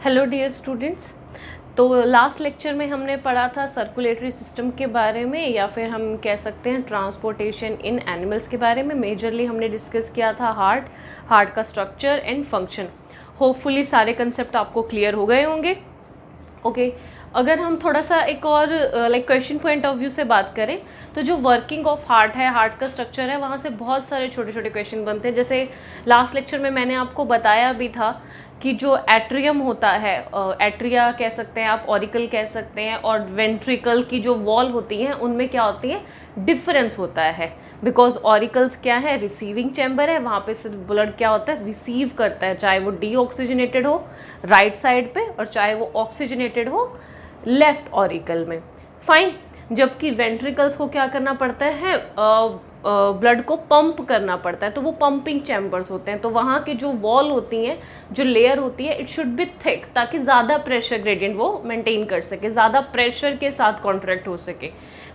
Hello dear students. तो last lecture में हमने पढ़ा था सर्कुलेटरी सिस्टम के बारे में, या फिर हम कह सकते हैं ट्रांसपोर्टेशन इन एनिमल्स के बारे में। मेजरली हमने डिस्कस किया था हार्ट का स्ट्रक्चर एंड फंक्शन। होपफुली सारे कंसेप्ट आपको क्लियर हो गए होंगे। ओके, अगर हम थोड़ा सा एक और क्वेश्चन पॉइंट ऑफ व्यू से बात करें तो जो वर्किंग ऑफ हार्ट है, हार्ट का स्ट्रक्चर है, वहाँ से बहुत सारे छोटे छोटे क्वेश्चन बनते हैं। जैसे लास्ट लेक्चर में मैंने आपको बताया भी था कि जो एट्रियम होता है, एट्रिया कह सकते हैं आप, ऑरिकल कह सकते हैं, और वेंट्रिकल की जो वॉल होती हैं उनमें क्या होती है, डिफरेंस होता है। बिकॉज ऑरिकल्स क्या है, रिसीविंग चैम्बर है, वहाँ पे सिर्फ ब्लड क्या होता है, रिसीव करता है, चाहे वो डीऑक्सीजनेटेड हो राइट साइड पे और चाहे वो ऑक्सीजनेटेड हो लेफ्ट ऑरिकल में। फाइन। जबकि वेंट्रिकल्स को क्या करना पड़ता है, ब्लड को पंप करना पड़ता है, तो वो पंपिंग चैम्बर्स होते हैं। तो वहाँ की जो वॉल होती हैं, जो लेयर होती है, इट शुड बी थिक, ताकि ज़्यादा प्रेशर ग्रेडियंट वो मेंटेन कर सके, ज़्यादा प्रेशर के साथ कॉन्ट्रैक्ट हो सके।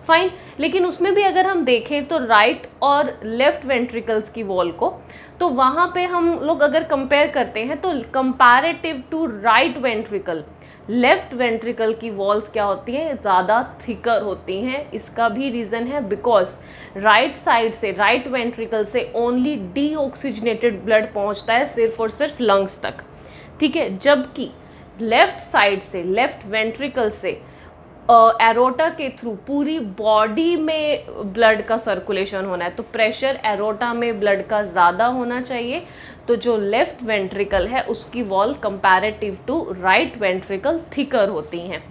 फाइन। लेकिन उसमें भी अगर हम देखें तो राइट और लेफ्ट वेंट्रिकल्स की वॉल को, तो वहाँ पे हम लोग अगर कंपेयर करते हैं तो comparative to right ventricle, left ventricle की वॉल्स क्या होती हैं, ज़्यादा थिकर होती हैं। इसका भी रीज़न है बिकॉज राइट साइड से, राइट वेंट्रिकल से ओनली डीऑक्सीजनेटेड ब्लड पहुंचता है सिर्फ और सिर्फ लंग्स तक, ठीक है। जबकि लेफ्ट साइड से, लेफ्ट वेंट्रिकल से एरोटा के थ्रू पूरी बॉडी में ब्लड का सर्कुलेशन होना है, तो प्रेशर एरोटा में ब्लड का ज़्यादा होना चाहिए। तो जो लेफ्ट वेंट्रिकल है उसकी wall comparative to right ventricle thicker होती हैं।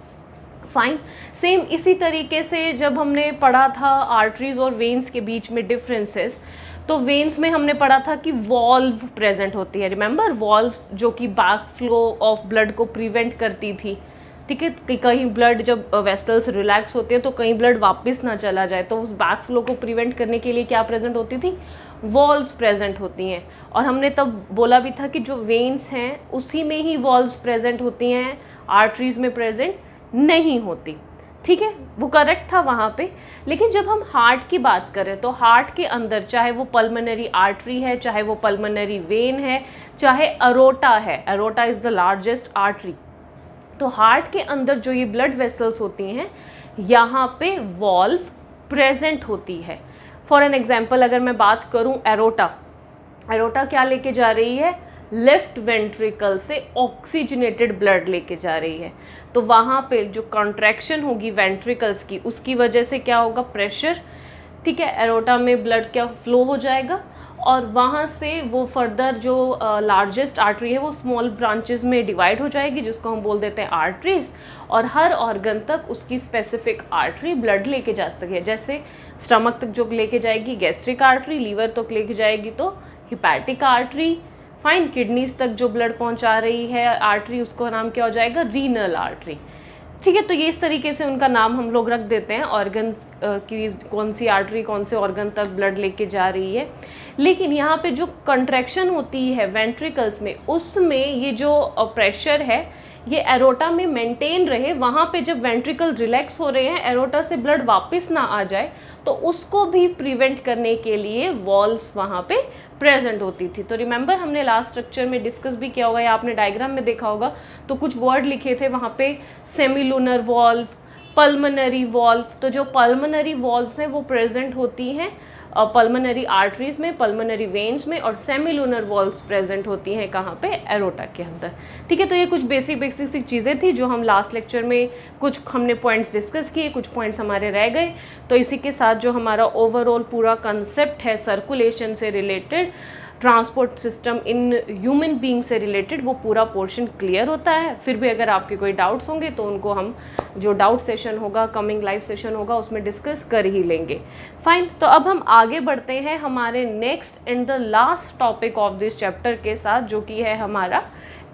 फाइन। सेम इसी तरीके से जब हमने पढ़ा था आर्टरीज और वेन्स के बीच में डिफरेंसेस, तो वेन्स में हमने पढ़ा था कि वॉल्व प्रेजेंट होती है। रिमेंबर, वॉल्व्स जो कि बैक फ्लो ऑफ ब्लड को प्रिवेंट करती थी, ठीक है। कि कहीं ब्लड, जब वेसल्स रिलैक्स होते हैं तो कहीं ब्लड वापस ना चला जाए, तो उस बैक फ्लो को प्रिवेंट करने के लिए क्या प्रेजेंट होती थी, वॉल्व्स प्रेजेंट होती हैं। और हमने तब बोला भी था कि जो वेन्स हैं उसी में ही वॉल्व्स प्रेजेंट होती हैं, आर्टरीज में प्रेजेंट नहीं होती, ठीक है। वो करेक्ट था वहाँ पे। लेकिन जब हम हार्ट की बात करें तो हार्ट के अंदर, चाहे वो पल्मोनरी आर्टरी है, चाहे वो पल्मोनरी वेन है, चाहे अरोटा है, aorta is the largest artery, तो हार्ट के अंदर जो ये ब्लड वेसल्स होती हैं, यहाँ पे वॉल्व प्रेजेंट होती है। फॉर एन एग्जाम्पल अगर मैं बात करूँ, एरोटा क्या लेके जा रही है, लेफ्ट वेंट्रिकल से ऑक्सीजनेटेड ब्लड लेके जा रही है। तो वहाँ पे जो कॉन्ट्रैक्शन होगी वेंट्रिकल्स की, उसकी वजह से क्या होगा, प्रेशर, ठीक है, एरोटा में ब्लड क्या फ्लो हो जाएगा, और वहाँ से वो फर्दर जो लार्जेस्ट आर्टरी है वो स्मॉल ब्रांचेस में डिवाइड हो जाएगी, जिसको हम बोल देते हैं आर्टरीज, और हर ऑर्गन तक उसकी स्पेसिफिक आर्टरी ब्लड लेके जा सके। जैसे स्टमक तक जो लेके जाएगी गैस्ट्रिक आर्टरी, लीवर तक लेके जाएगी तो हिपैटिक आर्टरी, फाइन। किडनीज तक जो ब्लड पहुंचा रही है आर्टरी, उसको नाम क्या हो जाएगा, रीनल आर्टरी, ठीक है। तो ये इस तरीके से उनका नाम हम लोग रख देते हैं, ऑर्गन्स की कौन सी आर्टरी कौन से ऑर्गन तक ब्लड लेके जा रही है। लेकिन यहाँ पे जो कंट्रैक्शन होती है वेंट्रिकल्स में, उसमें ये जो प्रेशर है ये एरोटा में मेंटेन रहे। वहाँ पे जब वेंट्रिकल रिलैक्स हो रहे हैं, एरोटा से ब्लड वापस ना आ जाए, तो उसको भी प्रिवेंट करने के लिए वॉल्व्स वहाँ पे प्रेजेंट होती थी। तो रिमेंबर, हमने लास्ट स्ट्रक्चर में डिस्कस भी किया होगा या आपने डायग्राम में देखा होगा, तो कुछ वर्ड लिखे थे वहाँ पे, सेमीलुनर वॉल्व, पल्मोनरी वॉल्व। तो जो पल्मोनरी वॉल्व्स हैं वो प्रेजेंट होती हैं पल्मोनरी आर्टरीज में, पल्मोनरी वेन्स में, और सेमीलुनर वॉल्व्स प्रेजेंट होती हैं कहाँ पे, एरोटा के अंदर, ठीक है। तो ये कुछ बेसिक सी चीज़ें थी जो हम लास्ट लेक्चर में कुछ हमने पॉइंट्स डिस्कस किए, कुछ पॉइंट्स हमारे रह गए। तो इसी के साथ जो हमारा ओवरऑल पूरा कंसेप्ट है सर्कुलेशन से related, transport system in human being से रिलेटेड, वो पूरा पोर्शन क्लियर होता है। फिर भी अगर आपके कोई डाउट्स होंगे तो उनको हम जो डाउट सेशन होगा, कमिंग लाइव सेशन होगा, उसमें डिस्कस कर ही लेंगे। फाइन। तो अब हम आगे बढ़ते हैं हमारे next and the last topic of this chapter के साथ, जो कि है हमारा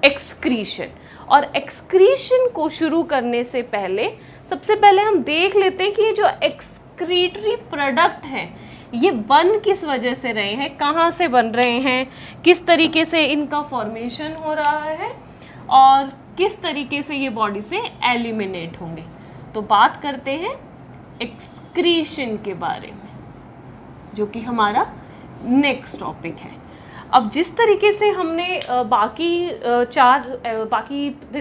एक्सक्रीशन। और एक्सक्रीशन को शुरू करने से पहले सबसे पहले हम देख लेते हैं कि ये जो एक्सक्रीटरी प्रोडक्ट हैं ये बन किस वजह से रहे हैं, कहाँ से बन रहे हैं, किस तरीके से इनका फॉर्मेशन हो रहा है, और किस तरीके से ये बॉडी से एलिमिनेट होंगे। तो बात करते हैं एक्सक्रीशन के बारे में, जो कि हमारा नेक्स्ट टॉपिक है। अब जिस तरीके से हमने बाकी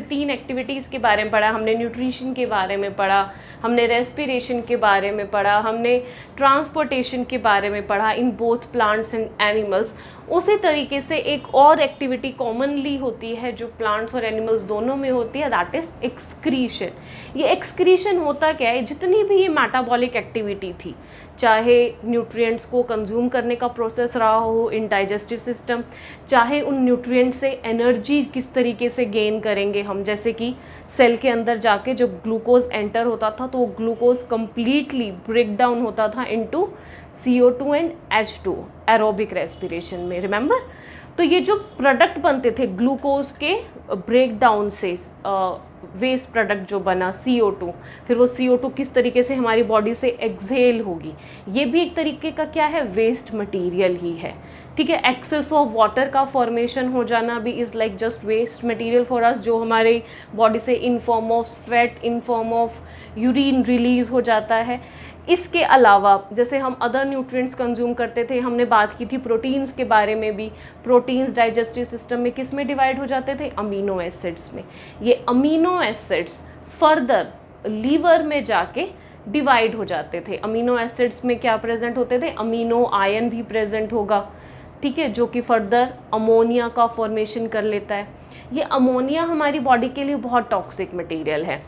3 एक्टिविटीज़ के बारे में पढ़ा, हमने न्यूट्रिशन के बारे में पढ़ा, हमने रेस्पिरेशन के बारे में पढ़ा, हमने ट्रांसपोर्टेशन के बारे में पढ़ा in both plants and animals, उसी तरीके से एक और एक्टिविटी कॉमनली होती है जो प्लांट्स और एनिमल्स दोनों में होती है, दैट इज़ एक्सक्रीशन। ये एक्सक्रीशन होता क्या है, जितनी भी ये मेटाबॉलिक एक्टिविटी थी, चाहे न्यूट्रिएंट्स को कंज्यूम करने का प्रोसेस रहा हो इन डाइजेस्टिव सिस्टम, चाहे उन न्यूट्रिएंट्स से एनर्जी किस तरीके से गेन करेंगे हम, जैसे कि सेल के अंदर जाके जब ग्लूकोज एंटर होता था तो वो ग्लूकोज कंप्लीटली ब्रेक डाउन होता था into CO2 and H2 aerobic respiration में, रिमेंबर। तो ये जो प्रोडक्ट बनते थे ग्लूकोज के ब्रेक डाउन से, वेस्ट प्रोडक्ट जो बना CO2, फिर वो CO2 किस तरीके से हमारी बॉडी से एक्सहेल होगी, ये भी एक तरीके का क्या है, वेस्ट मटेरियल ही है, ठीक है। एक्सेस ऑफ वाटर का फॉर्मेशन हो जाना भी is like just waste material for us, जो हमारे बॉडी से in form of sweat, in form of urine release हो जाता है। इसके अलावा जैसे हम अदर न्यूट्रिएंट्स कंज्यूम करते थे, हमने बात की थी प्रोटीन्स के बारे में भी। प्रोटीन्स डाइजेस्टिव सिस्टम में किस में डिवाइड हो जाते थे, अमीनो एसिड्स में। ये अमीनो एसिड्स फर्दर लीवर में जाके डिवाइड हो जाते थे। अमीनो एसिड्स में क्या प्रेजेंट होते थे, अमीनो आयन भी प्रेजेंट होगा, ठीक है, जो कि फर्दर अमोनिया का फॉर्मेशन कर लेता है। ये अमोनिया हमारी बॉडी के लिए बहुत टॉक्सिक मटेरियल है,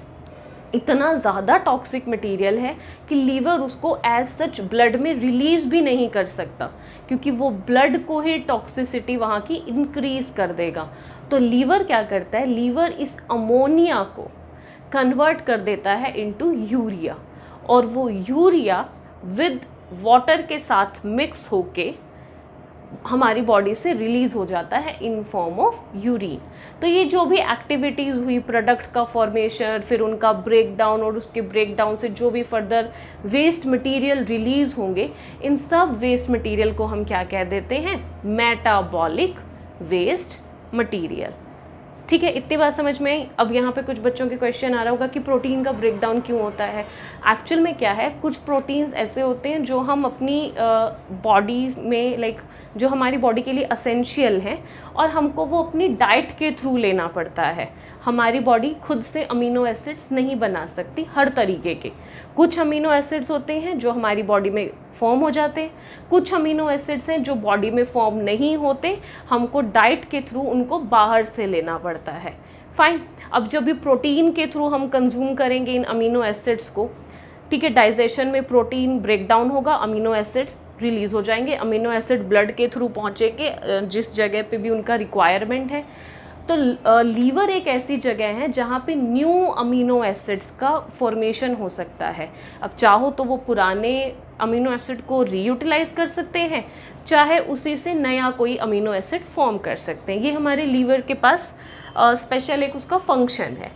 इतना ज़्यादा टॉक्सिक मटेरियल है कि लीवर उसको एज सच ब्लड में रिलीज भी नहीं कर सकता, क्योंकि वो ब्लड को ही टॉक्सिसिटी वहाँ की इंक्रीज कर देगा। तो लीवर क्या करता है, लीवर इस अमोनिया को कन्वर्ट कर देता है इनटू यूरिया, और वो यूरिया विद वाटर के साथ मिक्स होके हमारी बॉडी से रिलीज़ हो जाता है इन फॉर्म ऑफ यूरिन। तो ये जो भी एक्टिविटीज़ हुई, प्रोडक्ट का फॉर्मेशन, फिर उनका ब्रेक डाउन, और उसके ब्रेक डाउन से जो भी फर्दर वेस्ट मटेरियल रिलीज़ होंगे, इन सब वेस्ट मटेरियल को हम क्या कह देते हैं, मेटाबॉलिक वेस्ट मटेरियल, ठीक है। इतनी बात समझ में आई। अब यहाँ पे कुछ बच्चों के क्वेश्चन आ रहा होगा कि प्रोटीन का ब्रेक डाउन क्यों होता है। एक्चुअल में क्या है, कुछ प्रोटीन्स ऐसे होते हैं जो हम अपनी बॉडी में लाइक जो हमारी बॉडी के लिए असेंशियल हैं, और हमको वो अपनी डाइट के थ्रू लेना पड़ता है। हमारी बॉडी खुद से अमीनो एसिड्स नहीं बना सकती हर तरीके के। कुछ अमीनो एसिड्स होते हैं जो हमारी बॉडी में फॉर्म हो जाते हैं, कुछ अमीनो एसिड्स हैं जो बॉडी में फॉर्म नहीं होते, हमको डाइट के थ्रू उनको बाहर से लेना पड़ता है। फाइन। अब जब भी प्रोटीन के थ्रू हम कंज्यूम करेंगे इन अमीनो एसिड्स को, ठीक है, डाइजेशन में प्रोटीन ब्रेक डाउन होगा, अमीनो एसिड्स रिलीज़ हो जाएंगे, अमीनो एसिड ब्लड के थ्रू पहुँचेंगे जिस जगह पे भी उनका रिक्वायरमेंट है। तो लीवर एक ऐसी जगह है जहाँ पे न्यू अमीनो एसिड्स का फॉर्मेशन हो सकता है। अब चाहो तो वो पुराने अमीनो एसिड को रीयूटिलाइज कर सकते हैं, चाहे उसी से नया कोई अमीनो एसिड फॉर्म कर सकते हैं। ये हमारे लीवर के पास स्पेशल एक उसका फंक्शन है।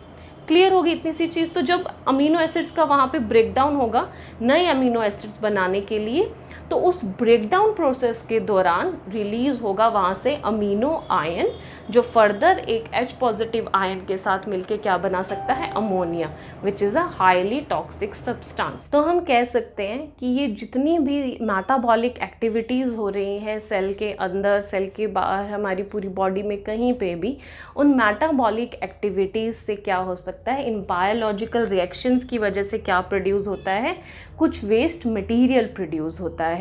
क्लियर होगी इतनी सी चीज़। तो जब अमीनो एसिड्स का वहाँ पे ब्रेक डाउन होगा नए अमीनो एसिड्स बनाने के लिए, तो उस ब्रेकडाउन प्रोसेस के दौरान रिलीज होगा वहाँ से अमीनो आयन, जो फर्दर एक H पॉजिटिव आयन के साथ मिलके क्या बना सकता है, ammonia, which is a highly toxic substance. तो हम कह सकते हैं कि ये जितनी भी मेटाबॉलिक एक्टिविटीज़ हो रही हैं सेल के अंदर, सेल के बाहर, हमारी पूरी बॉडी में कहीं पे भी, उन मेटाबॉलिक एक्टिविटीज़ से क्या हो सकता है, इन बायोलॉजिकल रिएक्शंस की वजह से क्या प्रोड्यूस होता है, कुछ वेस्ट मटेरियल प्रोड्यूस होता है।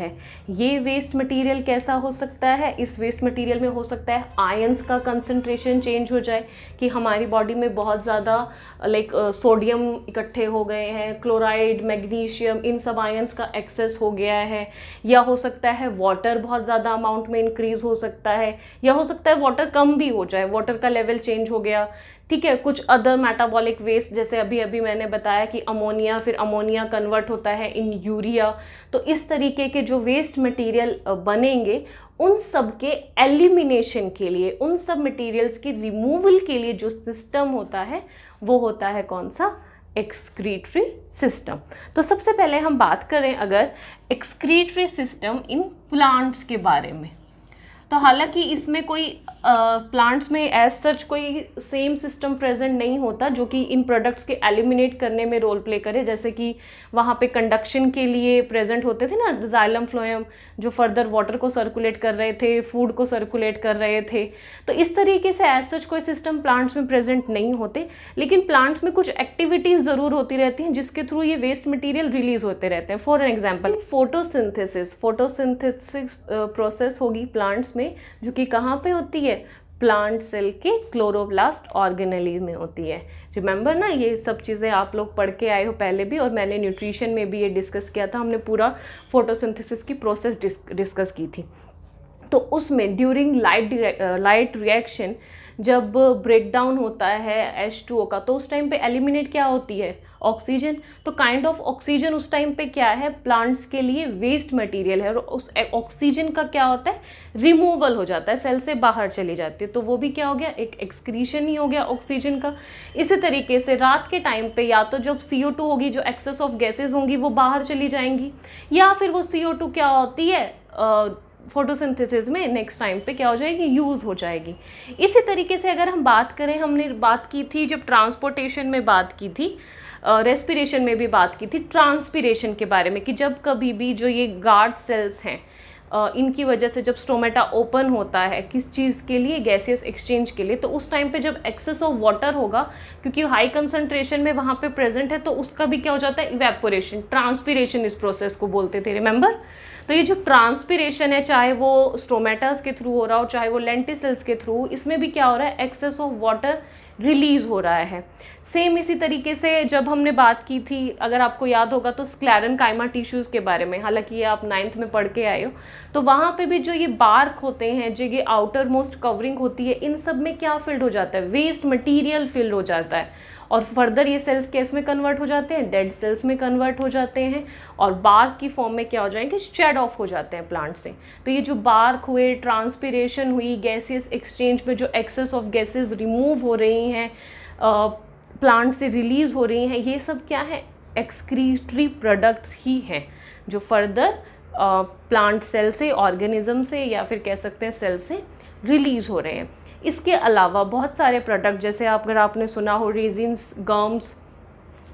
ये वेस्ट मटेरियल कैसा हो सकता है, इस वेस्ट मटेरियल में हो सकता है आयंस का कंसंट्रेशन चेंज हो जाए, कि हमारी बॉडी में बहुत ज़्यादा सोडियम इकट्ठे हो गए हैं, क्लोराइड, मैग्नीशियम, इन सब आयंस का एक्सेस हो गया है। या हो सकता है वाटर बहुत ज़्यादा अमाउंट में इंक्रीज़ हो सकता है, या हो सकता है वाटर कम भी हो जाए, वाटर का लेवल चेंज हो गया, ठीक है। कुछ अदर मेटाबॉलिक वेस्ट, जैसे अभी मैंने बताया कि अमोनिया, फिर अमोनिया कन्वर्ट होता है इन यूरिया। तो इस तरीके के जो वेस्ट मटेरियल बनेंगे, उन सब के एलिमिनेशन के लिए, उन सब मटेरियल्स के रिमूवल के लिए जो सिस्टम होता है वो होता है कौन सा, एक्सक्रीटरी सिस्टम। तो सबसे पहले हम बात करें अगर एक्सक्रीटरी सिस्टम इन प्लांट्स के बारे में, तो हालांकि इसमें कोई प्लांट्स में एज सच कोई सेम सिस्टम प्रेजेंट नहीं होता जो कि इन प्रोडक्ट्स के एलिमिनेट करने में रोल प्ले करे, जैसे कि वहाँ पे कंडक्शन के लिए प्रेजेंट होते थे ना जाइलम फ्लोएम, जो फर्दर वाटर को सर्कुलेट कर रहे थे, फूड को सर्कुलेट कर रहे थे। तो इस तरीके से एज सच कोई सिस्टम प्लांट्स में प्रेजेंट नहीं होते, लेकिन प्लांट्स में कुछ एक्टिविटीज़ ज़रूर होती रहती हैं जिसके थ्रू ये वेस्ट मटीरियल रिलीज होते रहते हैं। फॉर एग्जाम्पल फोटोसिंथेसिस प्रोसेस होगी प्लांट्स में, जो कि कहाँ पे होती है, प्लांट सेल के क्लोरोप्लास्ट ऑर्गेनेली में होती है। रिमेंबर ना, ये सब चीज़ें आप लोग पढ़ के आए हो पहले भी, और मैंने न्यूट्रिशन में भी ये डिस्कस किया था, हमने पूरा फोटोसिंथेसिस की प्रोसेस डिस्कस की थी। तो उसमें ड्यूरिंग लाइट रिएक्शन जब ब्रेक डाउन होता है H2O का, तो उस टाइम पे एलिमिनेट क्या होती है, ऑक्सीजन। तो काइंड ऑफ ऑक्सीजन उस टाइम पे क्या है, प्लांट्स के लिए वेस्ट मटेरियल है, और उस ऑक्सीजन का क्या होता है, रिमूवल हो जाता है, सेल से बाहर चली जाती है, तो वो भी क्या हो गया, एक एक्सक्रीशन ही हो गया ऑक्सीजन का। इसी तरीके से रात के टाइम पे या तो जब CO2 होगी, जो एक्सेस ऑफ गैसेज होंगी वो बाहर चली जाएंगी, या फिर वो CO2 क्या होती है, फोटोसिंथेसिस में नेक्स्ट टाइम पे क्या हो जाएगी, यूज़ हो जाएगी। इसी तरीके से अगर हम बात करें, हमने बात की थी जब ट्रांसपोर्टेशन में बात की थी, रेस्पिरेशन में भी बात की थी ट्रांसपिरेशन के बारे में, कि जब कभी भी जो ये गार्ड सेल्स हैं, इनकी वजह से जब स्टोमेटा ओपन होता है किस चीज़ के लिए, गैसियस एक्सचेंज के लिए, तो उस टाइम पे जब एक्सेस ऑफ वाटर होगा, क्योंकि हाई कंसंट्रेशन में वहाँ पे प्रेजेंट है, तो उसका भी क्या हो जाता है, इवेपोरेशन, ट्रांसपिरेशन इस प्रोसेस को बोलते थे, रिमेंबर। तो ये जो ट्रांसपिरेशन है, चाहे वो स्टोमेटास के थ्रू हो रहा हो, चाहे वो लेंटिसेल्स के थ्रू, इसमें भी क्या हो रहा है, एक्सेस ऑफ वाटर रिलीज हो रहा है। सेम इसी तरीके से जब हमने बात की थी, अगर आपको याद होगा तो स्क्लेरन काइमा टिश्यूज़ के बारे में, हालांकि ये आप 9th में पढ़ के आए हो, तो वहाँ पे भी जो ये बार्क होते हैं, जो ये आउटर मोस्ट कवरिंग होती है, इन सब में क्या फिल्ड हो जाता है, वेस्ट मटीरियल फिल्ड हो जाता है, और फर्दर ये सेल्स केस में कन्वर्ट हो जाते हैं, डेड सेल्स में कन्वर्ट हो जाते हैं, और बार्क की फॉर्म में क्या हो जाएंगे, शेड ऑफ हो जाते हैं प्लांट से। तो ये जो बार्क हुए, ट्रांसपिरेशन हुई, गैसेस एक्सचेंज में जो एक्सेस ऑफ गैसेस रिमूव हो रही हैं, प्लांट से रिलीज हो रही हैं, ये सब क्या है, एक्सक्रीटरी प्रोडक्ट्स ही हैं, जो फर्दर प्लांट सेल से, ऑर्गेनिज्म से, या फिर कह सकते हैं सेल से रिलीज हो रहे हैं। इसके अलावा बहुत सारे प्रोडक्ट, जैसे अगर आपने सुना हो रेजिन्स, गम्स,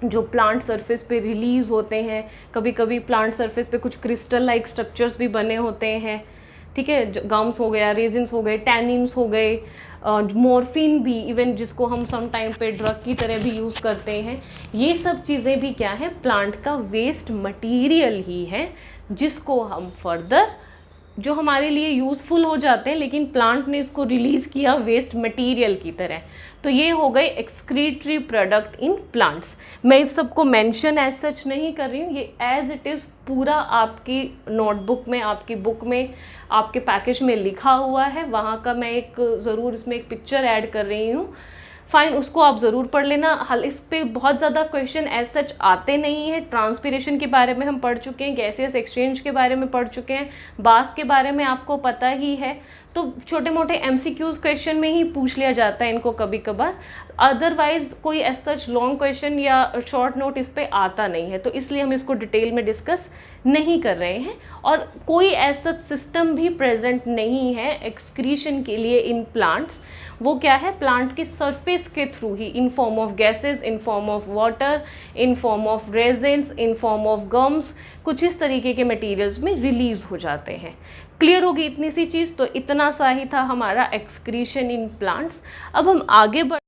जो प्लांट सरफेस पे रिलीज़ होते हैं, कभी कभी प्लांट सरफेस पे कुछ क्रिस्टल लाइक स्ट्रक्चर्स भी बने होते हैं, ठीक है, गम्स हो गया, रेजिन्स हो गए, टैनिन्स हो गए, मॉर्फिन भी, इवन जिसको हम सम टाइम पे ड्रग की तरह भी यूज़ करते हैं, ये सब चीज़ें भी क्या है, प्लांट का वेस्ट मटीरियल ही है, जिसको हम फर्दर, जो हमारे लिए यूज़फुल हो जाते हैं, लेकिन प्लांट ने इसको रिलीज़ किया वेस्ट मटेरियल की तरह। तो ये हो गए एक्सक्रीटरी प्रोडक्ट इन प्लांट्स। मैं इस सबको मेंशन एज सच नहीं कर रही हूँ, ये एज इट इज़ पूरा आपकी नोटबुक में, आपकी बुक में, आपके पैकेज में लिखा हुआ है, वहाँ का मैं एक ज़रूर इसमें एक पिक्चर ऐड कर रही हूँ, फाइन, उसको आप ज़रूर पढ़ लेना। हल इस पे बहुत ज़्यादा क्वेश्चन एज सच आते नहीं हैं। ट्रांसपिरेशन के बारे में हम पढ़ चुके हैं, गैसियस एक्सचेंज के बारे में पढ़ चुके हैं, बार्क के बारे में आपको पता ही है, तो छोटे मोटे MCQs क्वेश्चन में ही पूछ लिया जाता है इनको कभी कभार, अदरवाइज कोई एज सच लॉन्ग क्वेश्चन या शॉर्ट नोट इस पर आता नहीं है, तो इसलिए हम इसको डिटेल में डिस्कस नहीं कर रहे हैं। और कोई एज सच सिस्टम भी प्रेजेंट नहीं है एक्सक्रीशन के लिए इन प्लांट्स, वो क्या है, प्लांट के सरफेस के through he, in form of gases, in form of water, in form of resins, in form of gums, कुछ इस तरीके के मटेरियल्स में रिलीज हो जाते हैं। क्लियर होगी इतनी सी चीज़, तो इतना सा ही था हमारा एक्सक्रीशन इन प्लांट्स। अब हम आगे बढ़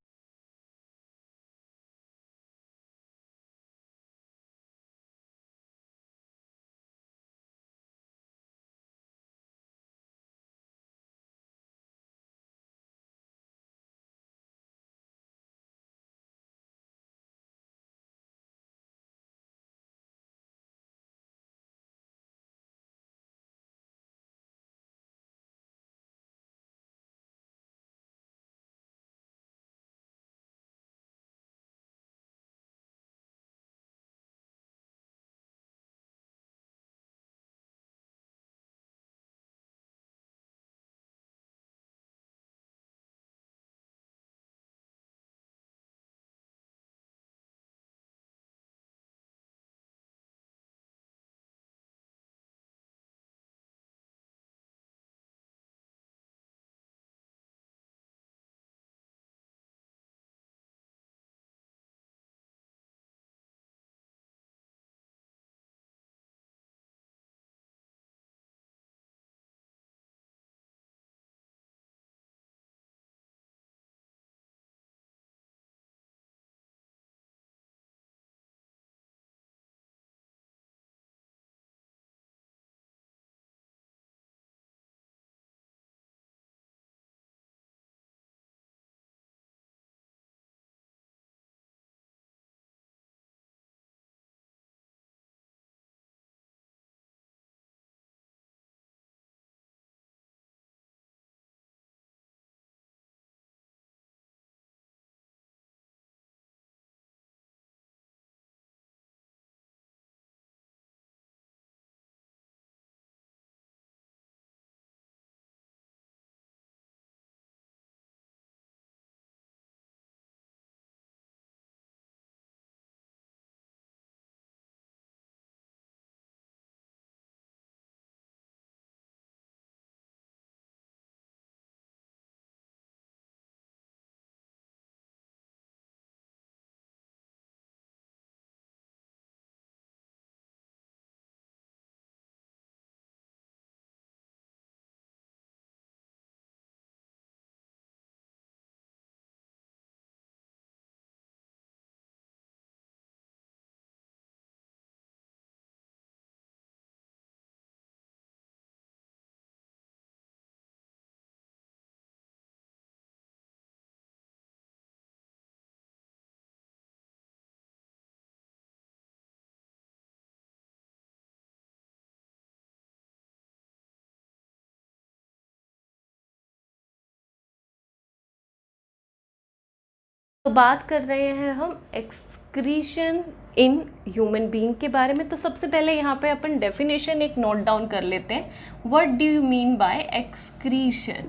तो बात कर रहे हैं हम एक्सक्रीशन इन ह्यूमन बीइंग के बारे में। तो सबसे पहले यहाँ पे अपन डेफिनेशन एक नोट डाउन कर लेते हैं। What do you mean by excretion?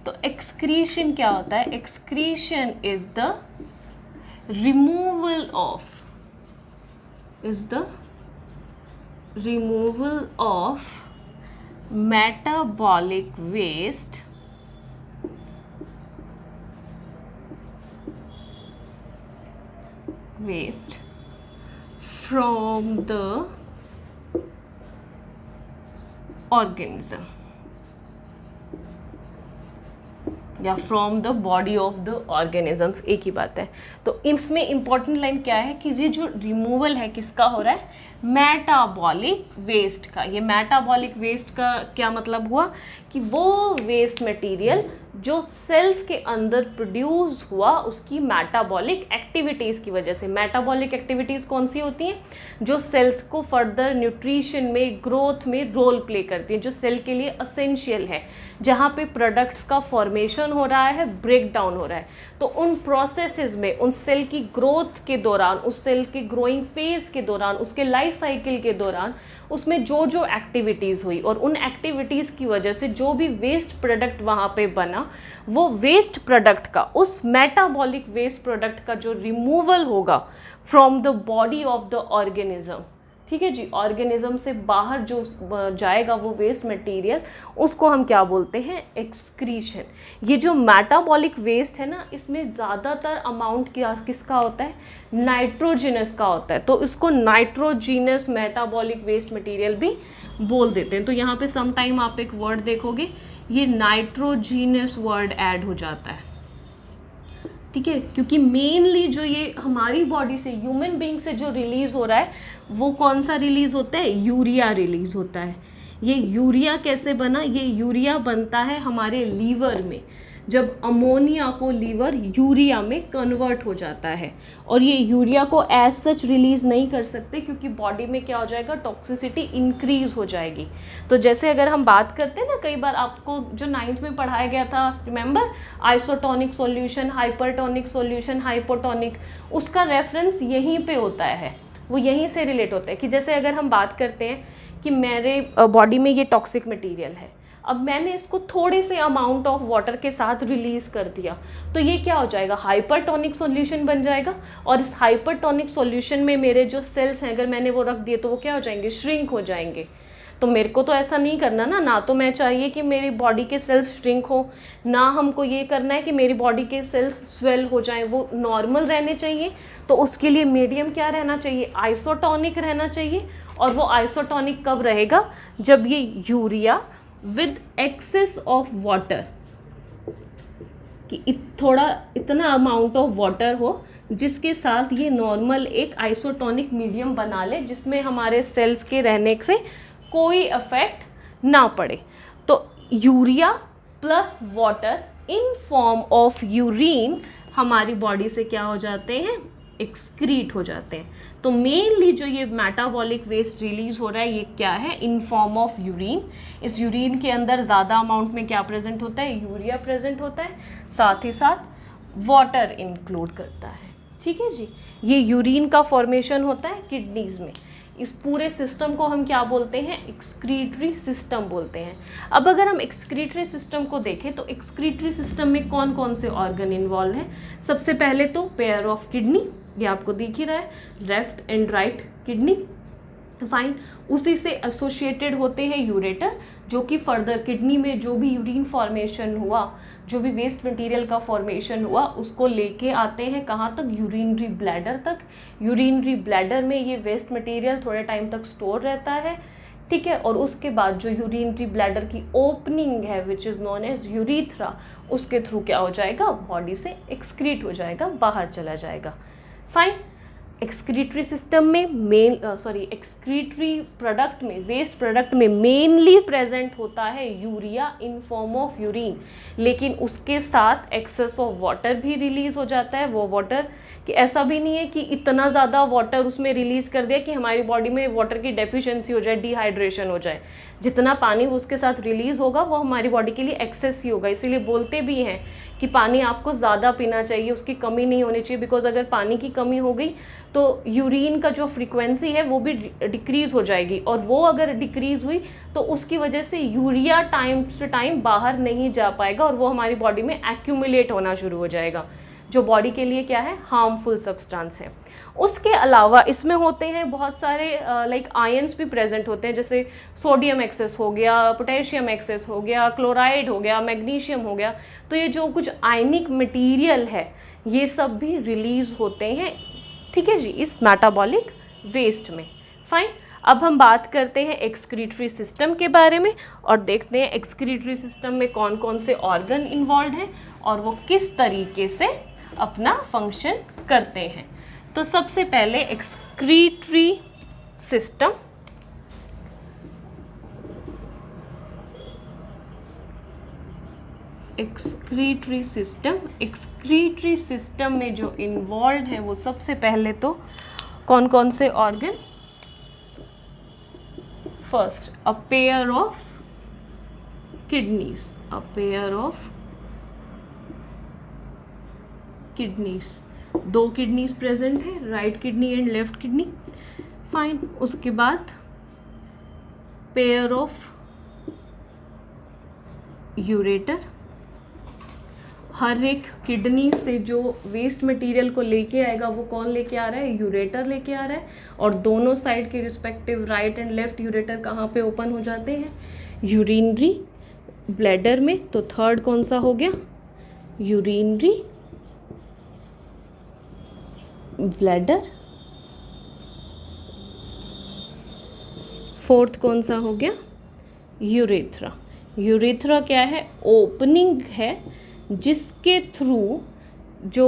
तो एक्सक्रीशन क्या होता है? Excretion is the removal of metabolic waste from the organism या from the body of the organisms, एक ही बात है। तो इसमें इंपॉर्टेंट लाइन क्या है कि ये जो रिमूवल है किसका हो रहा है? मेटाबॉलिक वेस्ट का। ये मेटाबॉलिक वेस्ट का क्या मतलब हुआ कि वो वेस्ट मटेरियल जो सेल्स के अंदर प्रोड्यूस हुआ उसकी मेटाबॉलिक एक्टिविटीज़ की वजह से। मेटाबॉलिक एक्टिविटीज़ कौन सी होती हैं? जो सेल्स को फर्दर न्यूट्रिशन में, ग्रोथ में रोल प्ले करती हैं, जो सेल के लिए असेंशियल है, जहाँ पे प्रोडक्ट्स का फॉर्मेशन हो रहा है, ब्रेक डाउन हो रहा है। तो उन प्रोसेसेस में, उन सेल की ग्रोथ के दौरान, उस सेल के ग्रोइंग फेज के दौरान, उसके लाइफ साइकिल के दौरान उसमें जो जो एक्टिविटीज़ हुई और उन एक्टिविटीज़ की वजह से जो भी वेस्ट प्रोडक्ट वहाँ पे बना, वो वेस्ट प्रोडक्ट का, उस मेटाबॉलिक वेस्ट प्रोडक्ट का जो रिमूवल होगा from the body of the organism, ठीक है जी, ऑर्गेनिज्म से बाहर जो जाएगा वो वेस्ट मटेरियल, उसको हम क्या बोलते हैं? एक्सक्रीशन। ये जो मेटाबॉलिक वेस्ट है ना, इसमें ज़्यादातर अमाउंट किसका होता है? नाइट्रोजिनस का होता है। तो इसको नाइट्रोजीनस मेटाबॉलिक वेस्ट मटेरियल भी बोल देते हैं। तो यहाँ पे सम टाइम आप एक वर्ड देखोगे, ये नाइट्रोजीनस वर्ड ऐड हो जाता है, ठीक है, क्योंकि मेनली जो ये हमारी बॉडी से, ह्यूमन बीइंग से जो रिलीज हो रहा है वो कौन सा रिलीज होता है? यूरिया रिलीज होता है। ये यूरिया कैसे बना? ये यूरिया बनता है हमारे लीवर में, जब अमोनिया को लीवर यूरिया में कन्वर्ट हो जाता है। और ये यूरिया को एज सच रिलीज़ नहीं कर सकते क्योंकि बॉडी में क्या हो जाएगा? टॉक्सिसिटी इंक्रीज हो जाएगी। तो जैसे अगर हम बात करते हैं ना, कई बार आपको जो 9th में पढ़ाया गया था, remember, isotonic solution, hypertonic solution, hypotonic, उसका रेफरेंस यहीं पे होता है, वो यहीं से रिलेट होता है। कि जैसे अगर हम बात करते हैं कि मेरे बॉडी में ये टॉक्सिक मटीरियल है, अब मैंने इसको थोड़े से अमाउंट ऑफ वाटर के साथ रिलीज़ कर दिया, तो ये क्या हो जाएगा? हाइपरटोनिक सॉल्यूशन बन जाएगा। और इस हाइपरटोनिक सॉल्यूशन में मेरे जो सेल्स हैं, अगर मैंने वो रख दिए तो वो क्या हो जाएंगे? श्रिंक हो जाएंगे। तो मेरे को तो ऐसा नहीं करना ना तो मैं चाहिए कि मेरी बॉडी के सेल्स श्रिंक हो, ना हमको ये करना है कि मेरी बॉडी के सेल्स स्वेल हो जाएं, वो नॉर्मल रहने चाहिए। तो उसके लिए मीडियम क्या रहना चाहिए? आइसोटोनिक रहना चाहिए। और वो आइसोटोनिक कब रहेगा? जब ये urea with excess of water, कि थोड़ा इतना अमाउंट ऑफ वाटर हो जिसके साथ ये नॉर्मल एक आइसोटोनिक मीडियम बना ले, जिसमें हमारे सेल्स के रहने से कोई इफेक्ट ना पड़े। तो urea plus water in form of urine हमारी बॉडी से क्या हो जाते हैं? एक्सक्रीट हो जाते हैं। तो मेनली जो ये मेटाबॉलिक वेस्ट रिलीज हो रहा है, ये क्या है? इन फॉर्म ऑफ यूरिन। इस यूरिन के अंदर ज़्यादा अमाउंट में क्या प्रेजेंट होता है? यूरिया प्रेजेंट होता है, साथ ही साथ वाटर इंक्लूड करता है, ठीक है जी। ये यूरिन का फॉर्मेशन होता है किडनीज में। इस पूरे सिस्टम को हम क्या बोलते हैं? एक्सक्रीटरी सिस्टम बोलते हैं। अब अगर हम एक्सक्रीटरी सिस्टम को देखें तो एक्सक्रीटरी सिस्टम में कौन कौन से ऑर्गन इन्वॉल्व हैं? सबसे पहले तो पेयर ऑफ किडनी, ये आपको दिख ही रहा है, left and right kidney, fine. उसी से एसोसिएटेड होते हैं यूरेटर, जो कि फर्दर किडनी में जो भी यूरिन फॉर्मेशन हुआ, जो भी वेस्ट मटेरियल का फॉर्मेशन हुआ, उसको लेके आते हैं कहाँ तक? यूरिनरी ब्लैडर तक। यूरिनरी ब्लैडर में ये वेस्ट मटेरियल थोड़े टाइम तक स्टोर रहता है, ठीक है। और उसके बाद जो यूरिनरी ब्लैडर की ओपनिंग है which is known as urethra, उसके थ्रू क्या हो जाएगा? बॉडी से एक्सक्रीट हो जाएगा, बाहर चला जाएगा, फाइन। एक्सक्रीटरी सिस्टम में एक्सक्रीटरी प्रोडक्ट में, वेस्ट प्रोडक्ट में मेनली प्रेजेंट होता है urea in form of urine, लेकिन उसके साथ एक्सेस ऑफ वाटर भी रिलीज हो जाता है। वो वाटर कि ऐसा भी नहीं है कि इतना ज़्यादा वाटर उसमें रिलीज़ कर दिया कि हमारी बॉडी में वाटर की डेफिशिएंसी हो जाए, डिहाइड्रेशन हो जाए। जितना पानी उसके साथ रिलीज़ होगा वो हमारी बॉडी के लिए एक्सेस ही होगा। इसीलिए बोलते भी हैं कि पानी आपको ज़्यादा पीना चाहिए, उसकी कमी नहीं होनी चाहिए, बिकॉज अगर पानी की कमी हो गई तो यूरिन का जो फ्रीक्वेंसी है वो भी डिक्रीज़ हो जाएगी, और वो अगर डिक्रीज़ हुई तो उसकी वजह से यूरिया टाइम से टाइम बाहर नहीं जा पाएगा और वो हमारी बॉडी में एक्यूमुलेट होना शुरू हो जाएगा, जो बॉडी के लिए क्या है, हार्मफुल सब्सटेंस है। उसके अलावा इसमें होते हैं बहुत सारे लाइक आयंस भी प्रेजेंट होते हैं, जैसे सोडियम एक्सेस हो गया, पोटेशियम एक्सेस हो गया, क्लोराइड हो गया, मैग्नीशियम हो गया। तो ये जो कुछ आयनिक मटेरियल है ये सब भी रिलीज होते हैं, ठीक है जी, इस मेटाबॉलिक वेस्ट में। फाइन, अब हम बात करते हैं एक्सक्रीटरी सिस्टम के बारे में और देखते हैं एक्सक्रीटरी सिस्टम में कौन कौन से ऑर्गन इन्वॉल्व हैं और वो किस तरीके से अपना फंक्शन करते हैं। तो सबसे पहले एक्सक्रीटरी सिस्टम, एक्सक्रीटरी सिस्टम में जो इन्वॉल्व है वो सबसे पहले तो कौन कौन से organ, first a pair of kidneys, दो किडनीज प्रेजेंट है, right kidney and left kidney. Fine, उसके बाद पेयर ऑफ यूरेटर, हर एक किडनी से जो वेस्ट मटेरियल को लेके आएगा वो कौन लेके आ रहा है, यूरेटर लेके आ रहा है, और दोनों साइड के respective right and left ureter कहाँ पे ओपन हो जाते हैं, यूरिनरी ब्लैडर में। तो थर्ड कौन सा हो गया, यूरिनरी ब्लैडर। फोर्थ कौन सा हो गया, यूरेथ्रा। यूरेथ्रा क्या है, ओपनिंग है जिसके थ्रू जो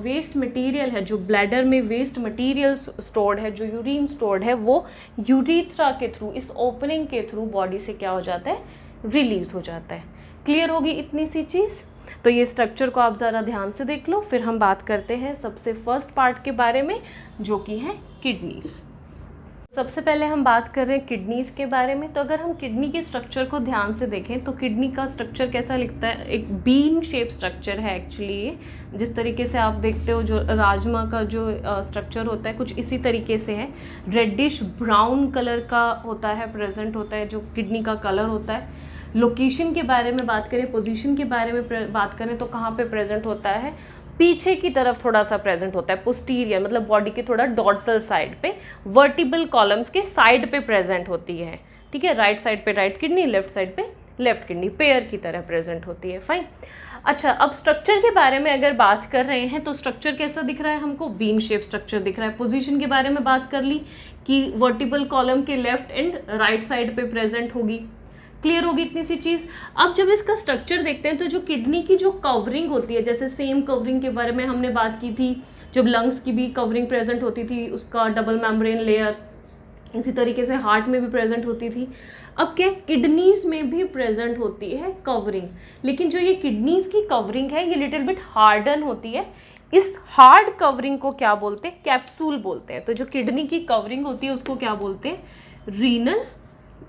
वेस्ट मटेरियल है, जो ब्लैडर में वेस्ट मटेरियल स्टोर्ड है, जो यूरिन स्टोर्ड है, वो यूरेथ्रा के थ्रू, इस ओपनिंग के थ्रू बॉडी से क्या हो जाता है, रिलीज हो जाता है। क्लियर होगी इतनी सी चीज़। तो ये स्ट्रक्चर को आप ज़रा ध्यान से देख लो, फिर हम बात करते हैं सबसे फर्स्ट पार्ट के बारे में जो कि है किडनीज। सबसे पहले हम बात कर रहे हैं किडनीज के बारे में। तो अगर हम किडनी के स्ट्रक्चर को ध्यान से देखें तो किडनी का स्ट्रक्चर कैसा लिखता है, एक बीन शेप स्ट्रक्चर है एक्चुअली ये। जिस तरीके से आप देखते हो जो राजमा का जो स्ट्रक्चर होता है कुछ इसी तरीके से है, रेडिश ब्राउन कलर का होता है, प्रेजेंट होता है जो किडनी का कलर होता है। लोकेशन के बारे में बात करें, पोजीशन के बारे में बात करें तो कहाँ पे प्रेजेंट होता है, पीछे की तरफ थोड़ा सा प्रेजेंट होता है, पोस्टीरियर मतलब बॉडी के थोड़ा डॉर्सल साइड पे, वर्टिबल कॉलम्स के साइड पे प्रेजेंट होती है, ठीक है। राइट साइड पे राइट किडनी, लेफ्ट साइड पे लेफ्ट किडनी, पेयर की तरह प्रेजेंट होती है। फाइन, अच्छा अब स्ट्रक्चर के बारे में अगर बात कर रहे हैं तो स्ट्रक्चर कैसा दिख रहा है हमको, बीन शेप स्ट्रक्चर दिख रहा है। पोजीशन के बारे में बात कर ली कि वर्टिबल कॉलम के लेफ्ट एंड राइट साइड पे प्रेजेंट होगी। क्लियर होगी इतनी सी चीज़। अब जब इसका स्ट्रक्चर देखते हैं तो जो किडनी की जो कवरिंग होती है, जैसे सेम कवरिंग के बारे में हमने बात की थी जब लंग्स की भी कवरिंग प्रेजेंट होती थी, उसका डबल मेम्ब्रेन लेयर, इसी तरीके से हार्ट में भी प्रेजेंट होती थी। अब क्या किडनीज में भी प्रेजेंट होती है कवरिंग, लेकिन जो ये किडनीज की कवरिंग है ये लिटिल बिट हार्डन होती है। इस हार्ड कवरिंग को क्या बोलते हैं, कैप्सूल बोलते हैं। तो जो किडनी की कवरिंग होती है उसको क्या बोलते हैं, रीनल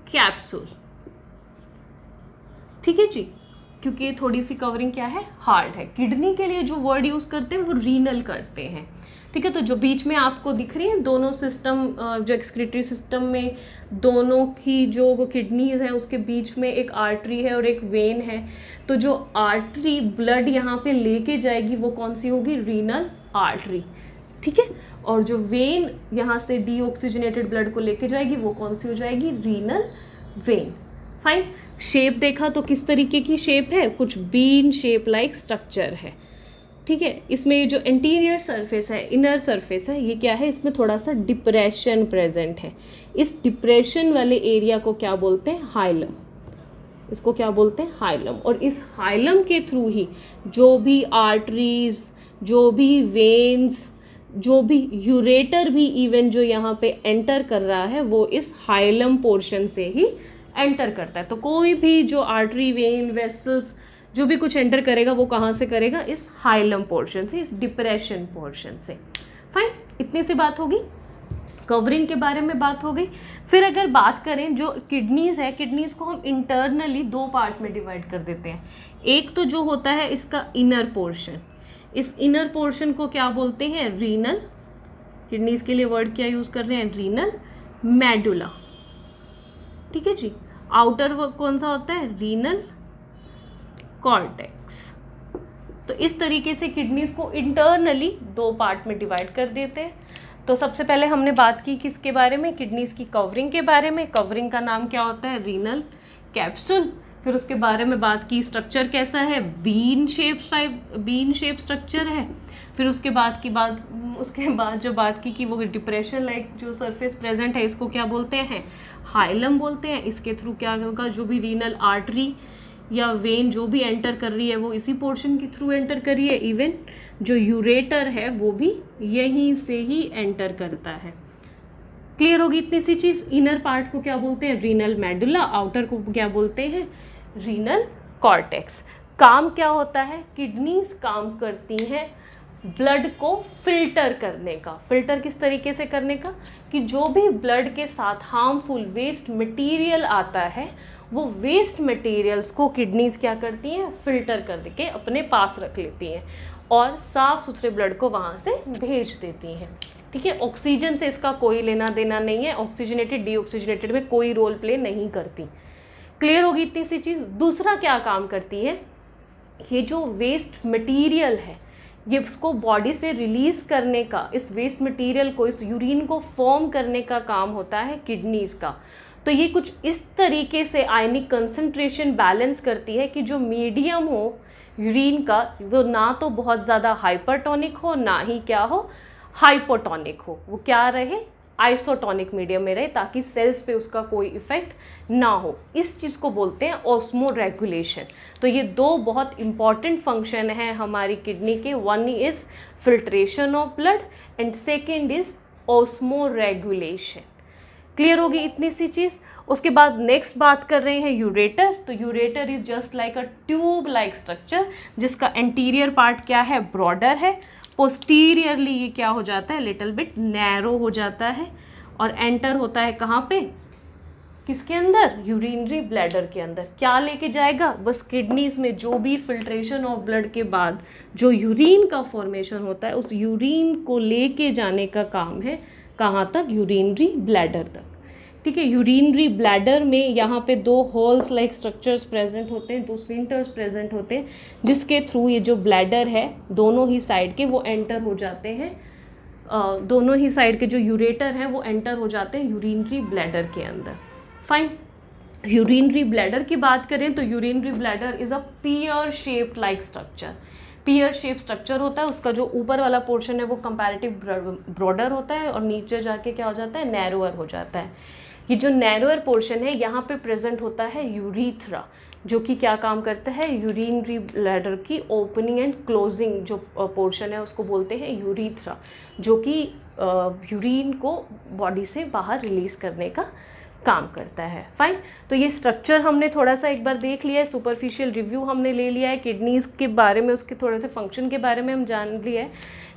कैप्सूल, ठीक है जी, क्योंकि ये थोड़ी सी कवरिंग क्या है, हार्ड है। किडनी के लिए जो वर्ड यूज़ करते हैं वो रीनल करते हैं, ठीक है। तो जो बीच में आपको दिख रही है दोनों सिस्टम, जो एक्सक्रीटरी सिस्टम में दोनों की जो किडनीज हैं उसके बीच में एक आर्टरी है और एक वेन है। तो जो आर्टरी ब्लड यहाँ पे लेके जाएगी वो कौन सी होगी, रीनल आर्टरी, ठीक है। और जो वेन यहाँ से डीऑक्सीजनेटेड ब्लड को लेके जाएगी वो कौन सी हो जाएगी, रीनल वेन। फाइन, शेप देखा तो किस तरीके की शेप है, कुछ बीन शेप लाइक स्ट्रक्चर है, ठीक है। इसमें जो इंटीरियर सरफेस है, इनर सरफेस है, ये क्या है, इसमें थोड़ा सा डिप्रेशन प्रेजेंट है। इस डिप्रेशन वाले एरिया को क्या बोलते हैं, हाइलम। इसको क्या बोलते हैं, हाइलम। और इस हाइलम के थ्रू ही जो भी आर्टरीज, जो भी वेन्स, जो भी यूरेटर भी इवन जो यहाँ पे एंटर कर रहा है वो इस हाइलम पोर्शन से ही एंटर करता है। तो कोई भी जो आर्टरी, वेन, वेसल्स जो भी कुछ एंटर करेगा वो कहाँ से करेगा, इस हाइलम पोर्शन से, इस डिप्रेशन पोर्शन से। फाइन, इतनी सी बात होगी। कवरिंग के बारे में बात हो गई। फिर अगर बात करें जो किडनीज है, किडनीज को हम इंटरनली दो पार्ट में डिवाइड कर देते हैं। एक तो जो होता है इसका इनर पोर्शन, इस इनर पोर्शन को क्या बोलते हैं, रीनल, किडनीज के लिए वर्ड क्या यूज कर रहे हैं, रीनल मेडुला, ठीक है जी। आउटर कौन सा होता है, रीनल कॉर्टेक्स। तो इस तरीके से किडनीज को इंटरनली दो पार्ट में डिवाइड कर देते हैं। तो सबसे पहले हमने बात की किसके बारे में, किडनीज की कवरिंग के बारे में। कवरिंग का नाम क्या होता है, रीनल कैप्सूल। फिर उसके बारे में बात की स्ट्रक्चर कैसा है, बीन शेप स्ट्रक्चर है। फिर उसके बाद जो बात की कि वो डिप्रेशन लाइक जो सरफेस प्रेजेंट है इसको क्या बोलते हैं, हाइलम बोलते हैं। इसके थ्रू क्या होगा, जो भी रीनल आर्टरी या वेन जो भी एंटर कर रही है वो इसी पोर्शन के थ्रू एंटर कर रही है। इवन जो यूरेटर है वो भी यहीं से ही एंटर करता है। क्लियर होगी इतनी सी चीज। इनर पार्ट को क्या बोलते हैं, रीनल मेडुला, आउटर को क्या बोलते हैं, रीनल कॉर्टेक्स। काम क्या होता है, किडनीज काम करती हैं ब्लड को फिल्टर करने का। फिल्टर किस तरीके से करने का, कि जो भी ब्लड के साथ हार्मफुल वेस्ट मटेरियल आता है वो वेस्ट मटेरियल्स को किडनीज क्या करती हैं, फिल्टर करके अपने पास रख लेती हैं और साफ सुथरे ब्लड को वहाँ से भेज देती हैं। ठीक है, ऑक्सीजन से इसका कोई लेना देना नहीं है, ऑक्सीजनेटेड डीऑक्सीजनेटेड में कोई रोल प्ले नहीं करती। क्लियर होगी इतनी सी चीज़। दूसरा क्या काम करती है, ये जो वेस्ट मटेरियल है ये उसको बॉडी से रिलीज करने का, इस वेस्ट मटेरियल को, इस यूरिन को फॉर्म करने का काम होता है किडनीज का। तो ये कुछ इस तरीके से आयनिक कंसंट्रेशन बैलेंस करती है कि जो मीडियम हो यूरिन का वो ना तो बहुत ज़्यादा हाइपरटोनिक हो ना ही क्या हो, हाइपोटोनिक हो, वो क्या रहे, आइसोटोनिक मीडियम में रहे, ताकि सेल्स पे उसका कोई इफेक्ट ना हो। इस चीज़ को बोलते हैं ऑस्मो रेगुलेशन। तो ये दो बहुत इंपॉर्टेंट फंक्शन हैं हमारी किडनी के। One is filtration of blood and second is osmo regulation. Clear होगी इतनी सी चीज़। उसके बाद नेक्स्ट बात कर रहे हैं यूरेटर। तो ureter is just like a tube like structure जिसका एंटीरियर पार्ट क्या है, ब्रॉडर है, पोस्टीरियरली ये क्या हो जाता है, लिटिल बिट नैरो हो जाता है और एंटर होता है कहाँ पे, किसके अंदर, यूरिनरी ब्लैडर के अंदर। क्या लेके जाएगा, बस किडनीज में जो भी फिल्ट्रेशन ऑफ ब्लड के बाद जो यूरिन का फॉर्मेशन होता है उस यूरिन को लेके जाने का काम है कहाँ तक, यूरिनरी ब्लैडर तक। ठीक है, यूरिनरी ब्लैडर में यहाँ पे दो होल्स लाइक स्ट्रक्चर्स प्रेजेंट होते हैं, दो स्फिंक्टर्स प्रेजेंट होते हैं जिसके थ्रू ये जो ब्लैडर है दोनों ही साइड के वो एंटर हो जाते हैं, दोनों ही साइड के जो यूरेटर हैं वो एंटर हो जाते हैं यूरिनरी ब्लैडर के अंदर। फाइन, यूरिनरी ब्लैडर की बात करें तो urinary bladder is a pear shaped like structure. Peer shape structure होता है, उसका जो ऊपर वाला पोर्शन है वो कंपैरेटिव ब्रॉडर होता है और नीचे जाके क्या हो जाता है, नैरोअर हो जाता है। ये जो नैरोअर पोर्शन है यहाँ पे प्रेजेंट होता है यूरीथ्रा, जो कि क्या काम करता है, यूरिनरी ब्लैडर की ओपनिंग एंड क्लोजिंग जो पोर्शन है उसको बोलते हैं यूरीथ्रा, जो कि यूरिन को बॉडी से बाहर रिलीज करने का काम करता है। फाइन, तो ये स्ट्रक्चर हमने थोड़ा सा एक बार देख लिया है, सुपरफिशियल रिव्यू हमने ले लिया है, किडनीज के बारे में उसके थोड़े से फंक्शन के बारे में हम जान लिया है।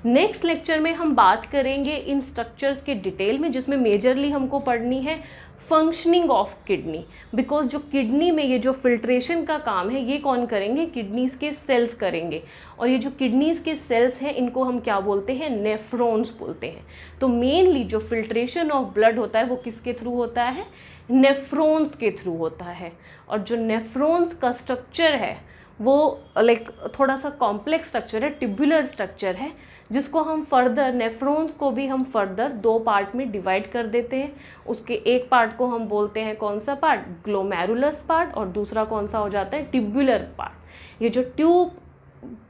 नेक्स्ट लेक्चर में हम बात करेंगे इन स्ट्रक्चर्स के डिटेल में, जिसमें मेजरली हमको पढ़नी है फंक्शनिंग ऑफ किडनी, बिकॉज जो किडनी में ये जो फिल्ट्रेशन का काम है ये कौन करेंगे, किडनीज के सेल्स करेंगे। और ये जो किडनीज के सेल्स हैं इनको हम क्या बोलते हैं, नेफ्रॉन्स बोलते हैं। तो मेनली जो फिल्ट्रेशन ऑफ ब्लड होता है वो किसके थ्रू होता है, नेफ्रॉन्स के थ्रू होता है। और जो नेफ्रॉन्स का स्ट्रक्चर है वो लाइक थोड़ा सा कॉम्प्लेक्स स्ट्रक्चर है, ट्यूबुलर स्ट्रक्चर है, जिसको हम फर्दर नेफ्रॉन्स को भी हम फर्दर दो पार्ट में डिवाइड कर देते हैं। उसके एक पार्ट को हम बोलते हैं कौन सा पार्ट, ग्लोमेरुलस पार्ट, और दूसरा कौन सा हो जाता है, ट्यूबुलर पार्ट। ये जो ट्यूब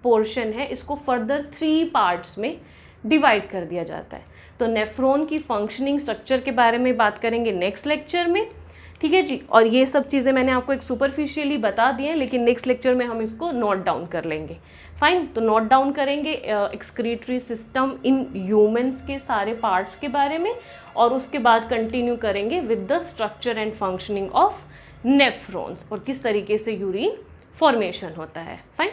पोर्शन है इसको फर्दर 3 पार्ट्स में डिवाइड कर दिया जाता है। तो नेफ्रॉन की फंक्शनिंग स्ट्रक्चर के बारे में बात करेंगे नेक्स्ट लेक्चर में। ठीक है जी, और ये सब चीज़ें मैंने आपको एक सुपरफिशियली बता दी हैं, लेकिन नेक्स्ट लेक्चर में हम इसको नोट डाउन कर लेंगे। फाइन, तो नोट डाउन करेंगे एक्सक्रीटरी सिस्टम इन ह्यूमंस के सारे पार्ट्स के बारे में, और उसके बाद कंटिन्यू करेंगे with the structure and functioning of nephrons और किस तरीके से यूरिन फॉर्मेशन होता है। फाइन।